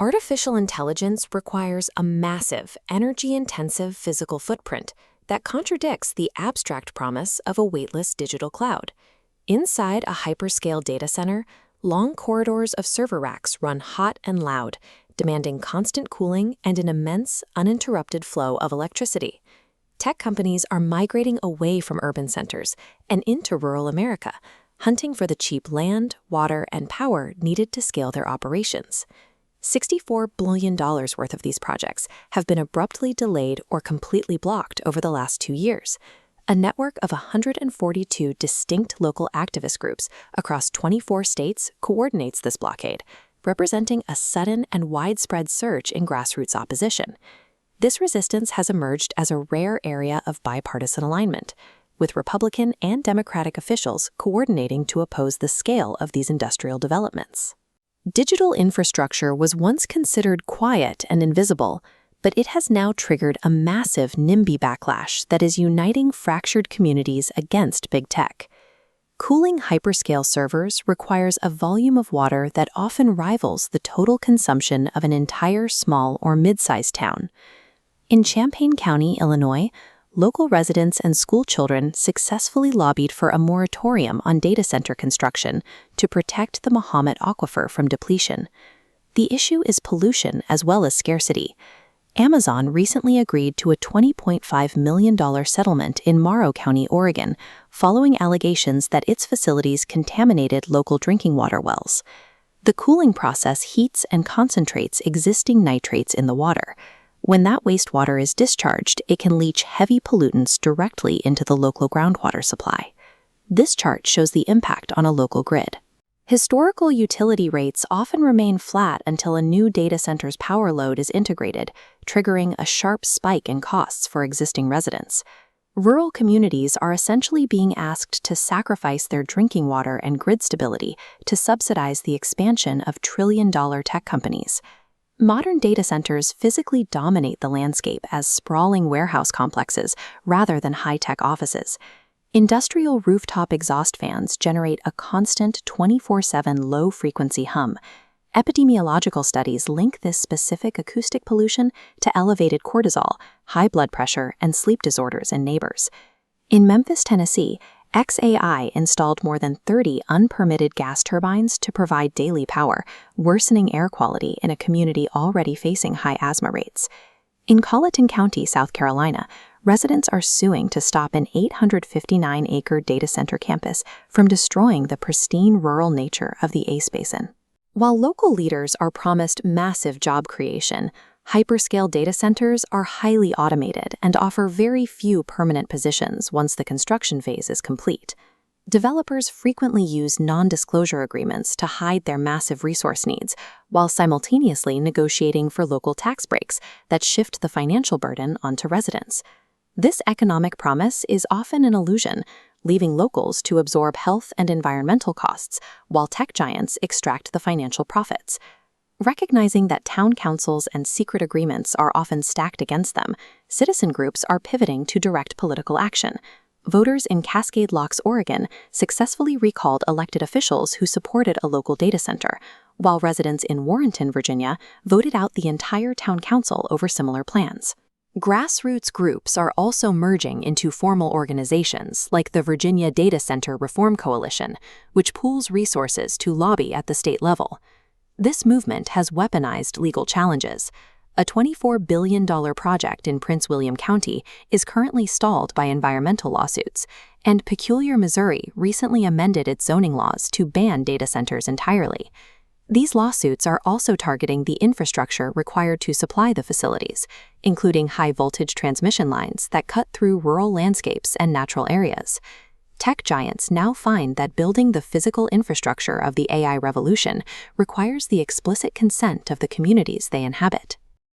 Artificial intelligence requires a massive, energy-intensive physical footprint that contradicts the abstract promise of a weightless digital cloud. Inside a hyperscale data center, long corridors of server racks run hot and loud, demanding constant cooling and an immense, uninterrupted flow of electricity. Tech companies are migrating away from urban centers and into rural America, hunting for the cheap land, water, and power needed to scale their operations. $64 billion worth of these projects have been abruptly delayed or completely blocked over the last 2 years. A network of 142 distinct local activist groups across 24 states coordinates this blockade, representing a sudden and widespread surge in grassroots opposition. This resistance has emerged as a rare area of bipartisan alignment, with Republican and Democratic officials coordinating to oppose the scale of these industrial developments. Digital infrastructure was once considered quiet and invisible, but it has now triggered a massive NIMBY backlash that is uniting fractured communities against big tech. Cooling hyperscale servers requires a volume of water that often rivals the total consumption of an entire small or mid-sized town. In Champaign County, Illinois, local residents and school children successfully lobbied for a moratorium on data center construction to protect the Mahomet Aquifer from depletion. The issue is pollution as well as scarcity. Amazon recently agreed to a $20.5 million settlement in Morrow County, Oregon, following allegations that its facilities contaminated local drinking water wells. The cooling process heats and concentrates existing nitrates in the water. When that wastewater is discharged, it can leach heavy pollutants directly into the local groundwater supply. This chart shows the impact on a local grid. Historical utility rates often remain flat until a new data center's power load is integrated, triggering a sharp spike in costs for existing residents. Rural communities are essentially being asked to sacrifice their drinking water and grid stability to subsidize the expansion of trillion-dollar tech companies. Modern data centers physically dominate the landscape as sprawling warehouse complexes rather than high-tech offices. Industrial rooftop exhaust fans generate a constant 24/7 low-frequency hum. Epidemiological studies link this specific acoustic pollution to elevated cortisol, high blood pressure, and sleep disorders in neighbors. In Memphis, Tennessee, XAI installed more than 30 unpermitted gas turbines to provide daily power, worsening air quality in a community already facing high asthma rates. In Colleton County, South Carolina, residents are suing to stop an 859-acre data center campus from destroying the pristine rural nature of the Ace Basin. While local leaders are promised massive job creation, hyperscale data centers are highly automated and offer very few permanent positions once the construction phase is complete. Developers frequently use non-disclosure agreements to hide their massive resource needs, while simultaneously negotiating for local tax breaks that shift the financial burden onto residents. This economic promise is often an illusion, leaving locals to absorb health and environmental costs, while tech giants extract the financial profits. Recognizing that town councils and secret agreements are often stacked against them, citizen groups are pivoting to direct political action. Voters in Cascade Locks, Oregon, successfully recalled elected officials who supported a local data center, while residents in Warrenton, Virginia, voted out the entire town council over similar plans. Grassroots groups are also merging into formal organizations like the Virginia Data Center Reform Coalition, which pools resources to lobby at the state level. This movement has weaponized legal challenges. A $24 billion project in Prince William County is currently stalled by environmental lawsuits, and Peculiar, Missouri recently amended its zoning laws to ban data centers entirely. These lawsuits are also targeting the infrastructure required to supply the facilities, including high-voltage transmission lines that cut through rural landscapes and natural areas. Tech giants now find that building the physical infrastructure of the AI revolution requires the explicit consent of the communities they inhabit.